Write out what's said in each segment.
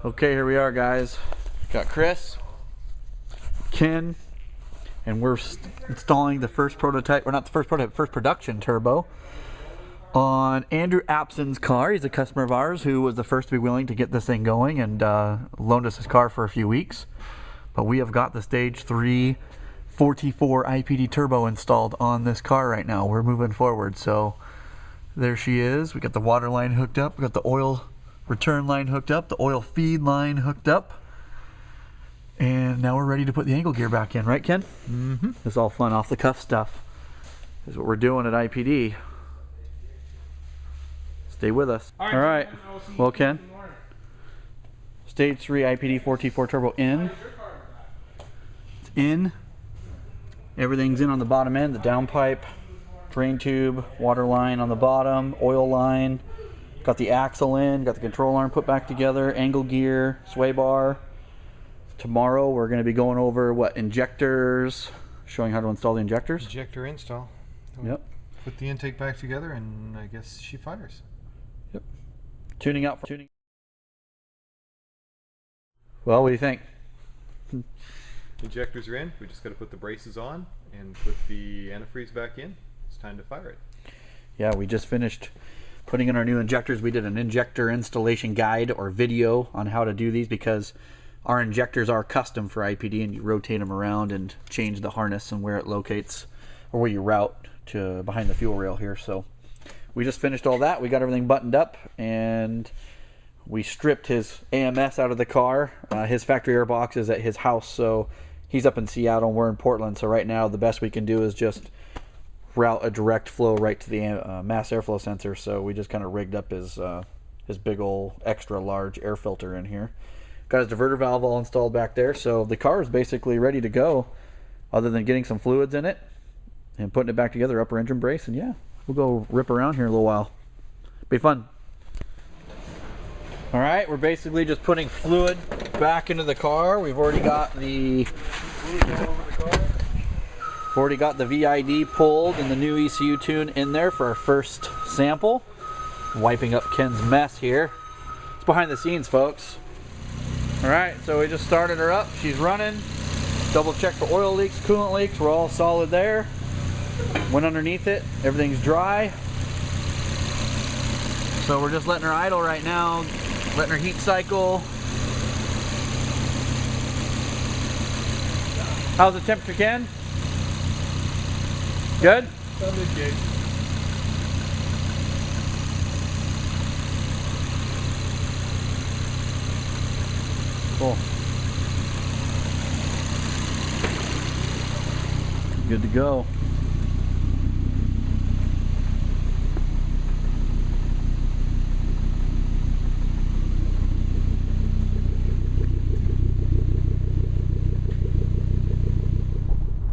Okay, here we are, guys. Got Chris, Ken, and we're installing the first prototype, or not the first prototype, first production turbo on Andrew Apson's car. He's a customer of ours who was the first to be willing to get this thing going and loaned us his car for a few weeks. But we have got the Stage 3 44 IPD turbo installed on this car right now. We're moving forward. So there she is. We got the water line hooked up. We got the oil return line hooked up, the oil feed line hooked up, and now we're ready to put the angle gear back in, right, Ken? Mm-hmm. It's all fun, off the cuff stuff. This is what we're doing at IPD. Stay with us. All right. Well, Ken, Stage 3 IPD 4T4 turbo in. It's in. Everything's in on the bottom end, the downpipe, drain tube, water line on the bottom, oil line. Got the axle in, got the control arm put back together, angle gear, sway bar. Tomorrow we're going to be going over what, injectors, showing how to install the injectors. Injector install. Yep. Put the intake back together and I guess she fires. Yep. Tuning out for tuning. Well, what do you think? Injectors are in. We just got to put the braces on and put the antifreeze back in. It's time to fire it. Yeah, we just finished putting in our new injectors. We did an injector installation guide or video on how to do these because our injectors are custom for IPD, and you rotate them around and change the harness and where it locates, or where you route to behind the fuel rail here. So we just finished all that. We got everything buttoned up, and we stripped his AMS out of the car. His factory air box is at his house, so he's up in Seattle and we're in Portland. So right now the best we can do is just route a direct flow right to the mass airflow sensor. So we just kind of rigged up his big old extra large air filter in here. Got his diverter valve all installed back there. So the car is basically ready to go, other than getting some fluids in it and putting it back together, upper engine brace, and yeah, we'll go rip around here a little while. Be fun. All right, we're basically just putting fluid back into the car. We've already got the VID pulled and the new ECU tune in there for our first sample. Wiping up Ken's mess here. It's behind the scenes, folks. All right, so we just started her up. She's running. Double checked for oil leaks, coolant leaks. We're all solid there. Went underneath it. Everything's dry. So we're just letting her idle right now. Letting her heat cycle. How's the temperature, Ken? Good? Mid-gauge. Cool. Good to go.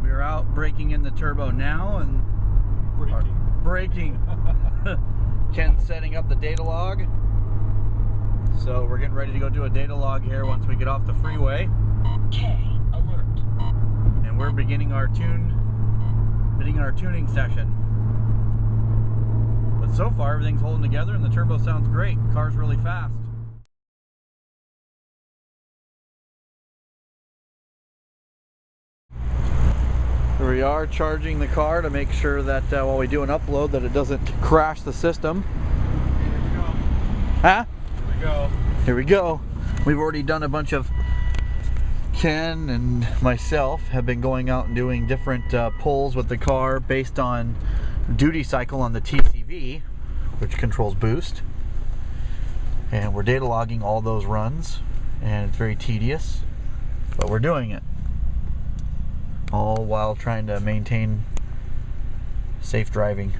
We're out breaking in the turbo now and braking. Ken's setting up the data log. So we're getting ready to go do a data log here once we get off the freeway. K alert. And we're beginning our tuning session. But so far everything's holding together and the turbo sounds great. Car's really fast. Here we are charging the car to make sure that while we do an upload that it doesn't crash the system. Here we go. Huh? Here we go. Here we go. We've already done a bunch of, Ken and myself have been going out and doing different pulls with the car based on duty cycle on the TCV, which controls boost. And we're data logging all those runs, and it's very tedious, but we're doing it. All while trying to maintain safe driving.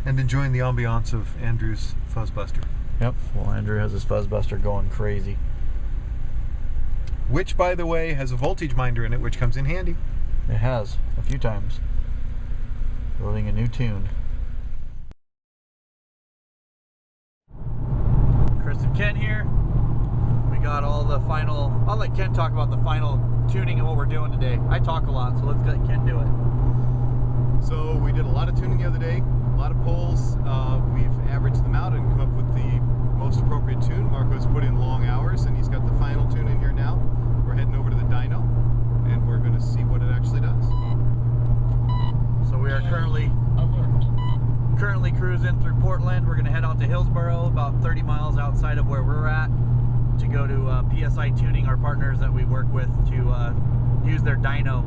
And enjoying the ambiance of Andrew's Fuzzbuster. Yep, well, Andrew has his Fuzzbuster going crazy. Which, by the way, has a voltage minder in it, which comes in handy. It has, a few times. Loading a new tune. Chris and Ken here. We got all the final, I'll let Ken talk about the final tuning and what we're doing today. I talk a lot, so let's let Ken do it. So we did a lot of tuning the other day, a lot of pulls. We've averaged them out and come up with the most appropriate tune. Marco's put in long hours and he's got the final out to Hillsboro, about 30 miles outside of where we're at, to go to PSI Tuning, our partners that we work with, to use their dyno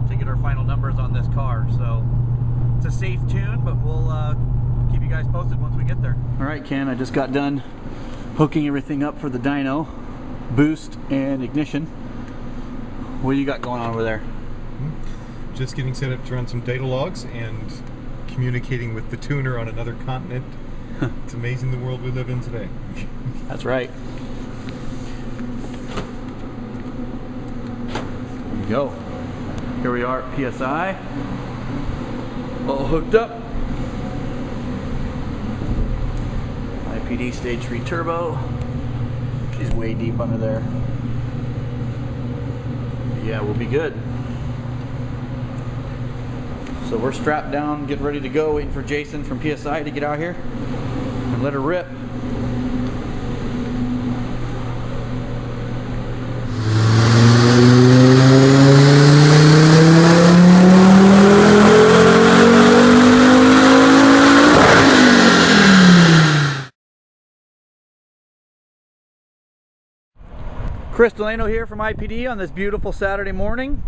to get our final numbers on this car. So it's a safe tune, but we'll keep you guys posted once we get there. All right, Ken, I just got done hooking everything up for the dyno, boost and ignition. What do you got going on over there? Just getting set up to run some data logs and communicating with the tuner on another continent. It's amazing the world we live in today. That's right. There you go. Here we are at PSI. All hooked up. IPD stage 3 turbo. She's way deep under there. Yeah, we'll be good. So we're strapped down, getting ready to go, waiting for Jason from PSI to get out here and let her rip. Chris Delano here from IPD on this beautiful Saturday morning.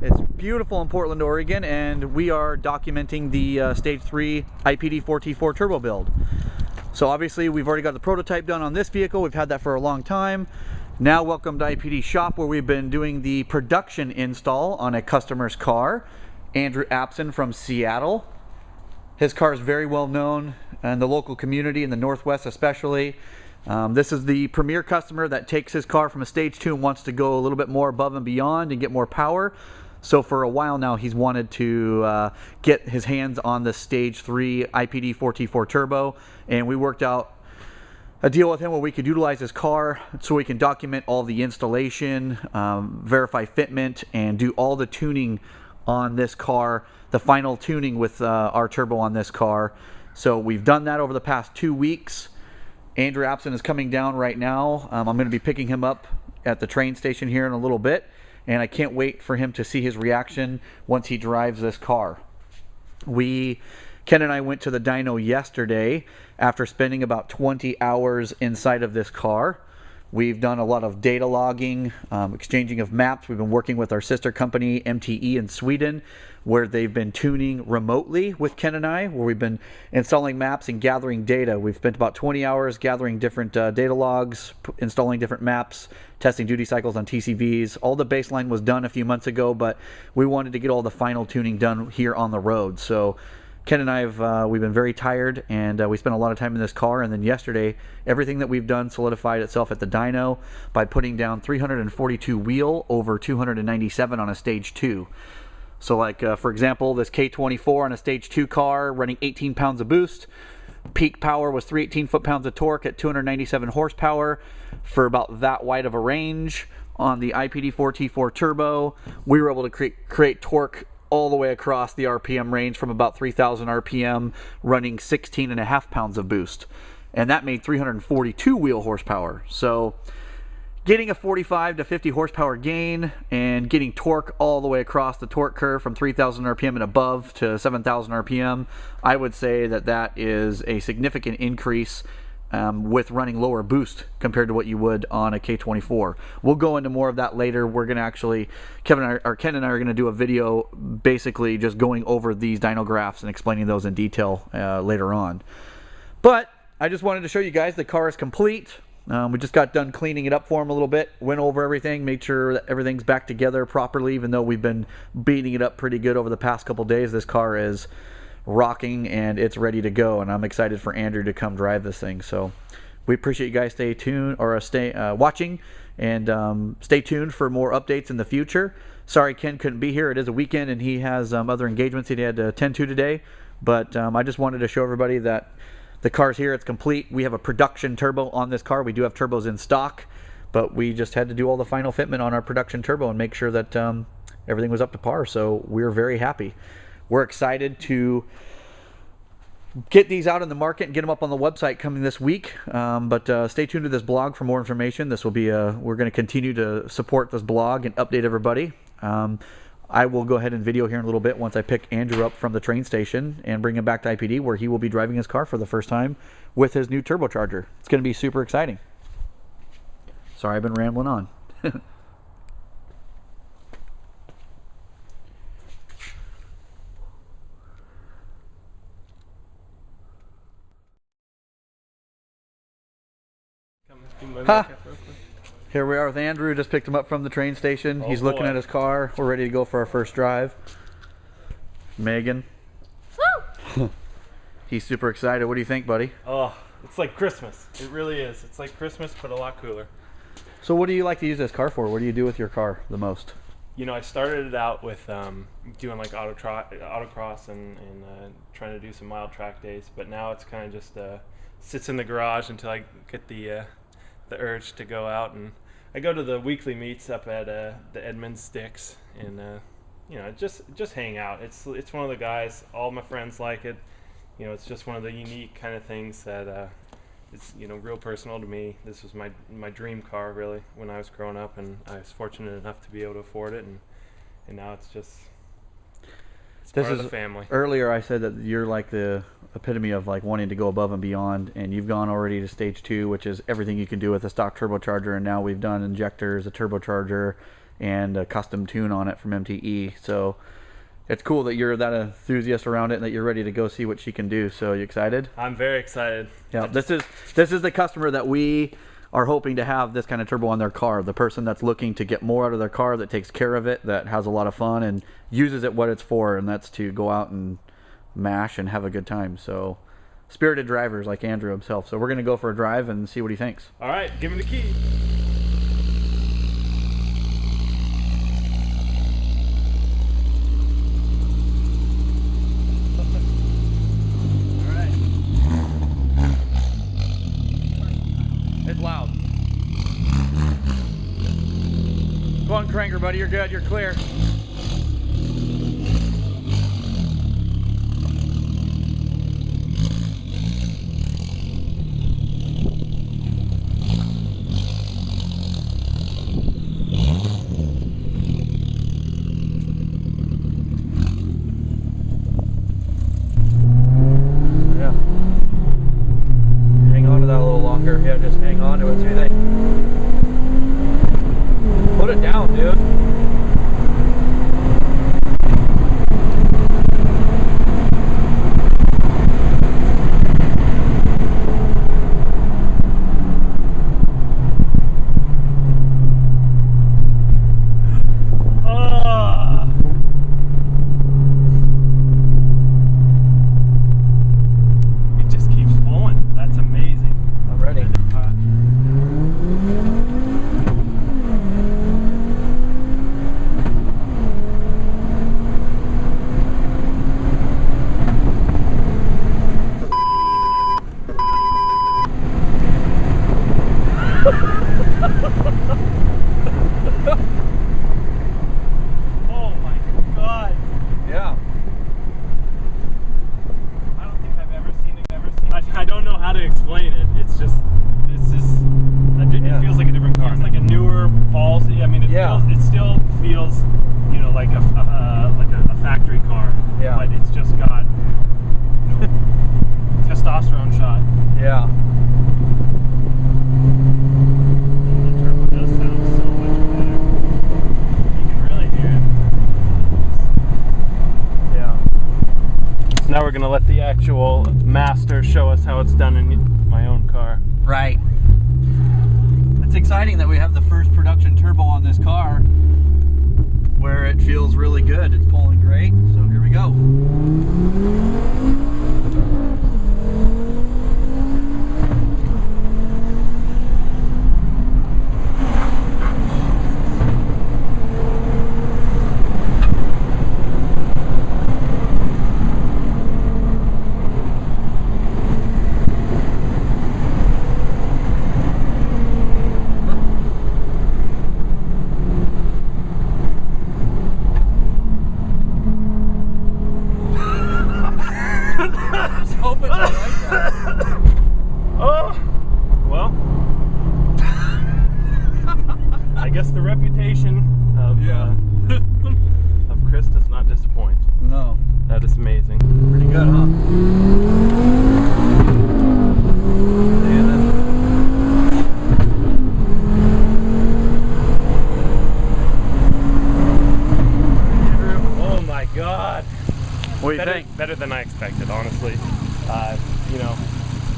It's beautiful in Portland, Oregon, and we are documenting the Stage 3 IPD 4T4 turbo build. So obviously we've already got the prototype done on this vehicle. We've had that for a long time. Now welcome to IPD shop, where we've been doing the production install on a customer's car. Andrew Apson from Seattle. His car is very well known in the local community, in the Northwest especially. This is the premier customer that takes his car from a Stage 2 and wants to go a little bit more above and beyond and get more power. So for a while now, he's wanted to get his hands on the Stage 3 IPD 4T4 turbo, and we worked out a deal with him where we could utilize his car so we can document all the installation, verify fitment, and do all the tuning on this car, the final tuning with our turbo on this car. So we've done that over the past 2 weeks. Andrew Apson is coming down right now. I'm going to be picking him up at the train station here in a little bit, and I can't wait for him to see his reaction once he drives this car. Ken and I went to the dyno yesterday after spending about 20 hours inside of this car. We've done a lot of data logging, exchanging of maps. We've been working with our sister company, MTE in Sweden, where they've been tuning remotely with Ken and I, where we've been installing maps and gathering data. We've spent about 20 hours gathering different data logs, installing different maps, testing duty cycles on TCVs. All the baseline was done a few months ago, but we wanted to get all the final tuning done here on the road. So Ken and I we've been very tired, and we spent a lot of time in this car. And then yesterday, everything that we've done solidified itself at the dyno by putting down 342 wheel over 297 on a Stage 2. So like, for example, this K24 on a Stage 2 car running 18 pounds of boost. Peak power was 318 foot-pounds of torque at 297 horsepower for about that wide of a range. On the IPD 4T4 turbo, we were able to create torque all the way across the RPM range from about 3,000 RPM, running 16.5 pounds of boost. And that made 342 wheel horsepower. So getting a 45 to 50 horsepower gain and getting torque all the way across the torque curve from 3,000 RPM and above to 7,000 RPM, I would say that that is a significant increase with running lower boost compared to what you would on a K24. We'll go into more of that later. We're going to actually, Ken and I are going to do a video basically just going over these dyno graphs and explaining those in detail later on. But I just wanted to show you guys the car is complete. We just got done cleaning it up for him a little bit, went over everything, made sure that everything's back together properly, even though we've been beating it up pretty good over the past couple days. This car is rocking and it's ready to go, and I'm excited for Andrew to come drive this thing. So we appreciate you guys stay tuned or watching, and stay tuned for more updates in the future. Sorry Ken couldn't be here. It is a weekend and he has other engagements he had to attend to today, but I just wanted to show everybody that the car's here. It's complete. We have a production turbo on this car. We do have turbos in stock, but we just had to do all the final fitment on our production turbo and make sure that everything was up to par. So we're very happy. We're excited to get these out in the market and get them up on the website coming this week. But stay tuned to this blog for more information. This will be we're going to continue to support this blog and update everybody. I will go ahead and video here in a little bit once I pick Andrew up from the train station and bring him back to IPD, where he will be driving his car for the first time with his new turbocharger. It's going to be super exciting. Sorry, I've been rambling on. Ha! Here we are with Andrew. Just picked him up from the train station. He's looking at his car. We're ready to go for our first drive. Megan. He's super excited. What do you think, buddy? Oh, it's like Christmas. It really is. It's like Christmas, but a lot cooler. So what do you like to use this car for? What do you do with your car the most? You know, I started it out with doing like autocross and trying to do some mild track days, but now it's kind of just sits in the garage until I get the urge to go out. And I go to the weekly meets up at the Edmonds Sticks, and you know, just hang out. It's one of the guys. All my friends like it. You know, it's just one of the unique kind of things that it's, you know, real personal to me. This was my dream car, really, when I was growing up, and I was fortunate enough to be able to afford it, and now it's just part of the family. Earlier I said that you're like the epitome of like wanting to go above and beyond, and you've gone already to stage 2, which is everything you can do with a stock turbocharger, and now we've done injectors, a turbocharger, and a custom tune on it from MTE. So it's cool that you're that enthusiast around it and that you're ready to go see what she can do. So you excited? I'm very excited. Yeah, this is the customer that we are hoping to have this kind of turbo on their car. The person that's looking to get more out of their car, that takes care of it, that has a lot of fun and uses it what it's for, and that's to go out and mash and have a good time. So spirited drivers like Andrew himself. So we're going to go for a drive and see what he thinks. All right, give me the key. It's loud. Go on, cranker, buddy. You're good. You're clear. Yeah, just hang on to it. See what you think. Put it down, dude. It just keeps flowing. That's amazing. I'm ready. Oh my God. Yeah. I don't think I've ever seen it. I don't know how to explain it. It's just, it feels like a different car. It's like a newer ballsy. I mean, it still feels, you know, like a factory car. Yeah. But it's just got, you know, testosterone shot. Yeah. The turbo does sound so much better. You can really hear it. Yeah. So now we're gonna let the actual master show us how it's done in my own car. Right. It's exciting that we have the first production turbo on this car where it feels really good. It's pulling great. So here we go. Hoping I like that. Oh, well, I guess the reputation of just does not disappoint. No. That is amazing. Pretty good, huh? Oh my God. What do you think? Better than I expected, honestly. You know,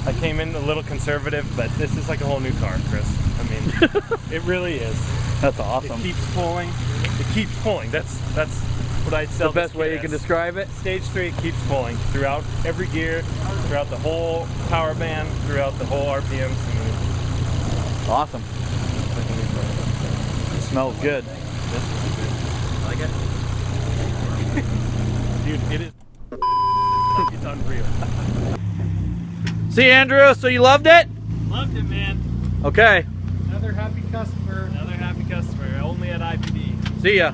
I came in a little conservative, but this is like a whole new car, Chris. I mean, it really is. That's awesome. It keeps pulling. It keeps pulling. That's what I'd sell. The best way you can describe it? Stage 3, it keeps pulling throughout every gear, throughout the whole power band, throughout the whole RPMs. I mean, Awesome. It smells good. Like it? Dude, it is. It's unreal. See, Andrew, so you loved it? Loved it, man. Okay. Another happy customer. Another happy customer, only at IPD. See ya.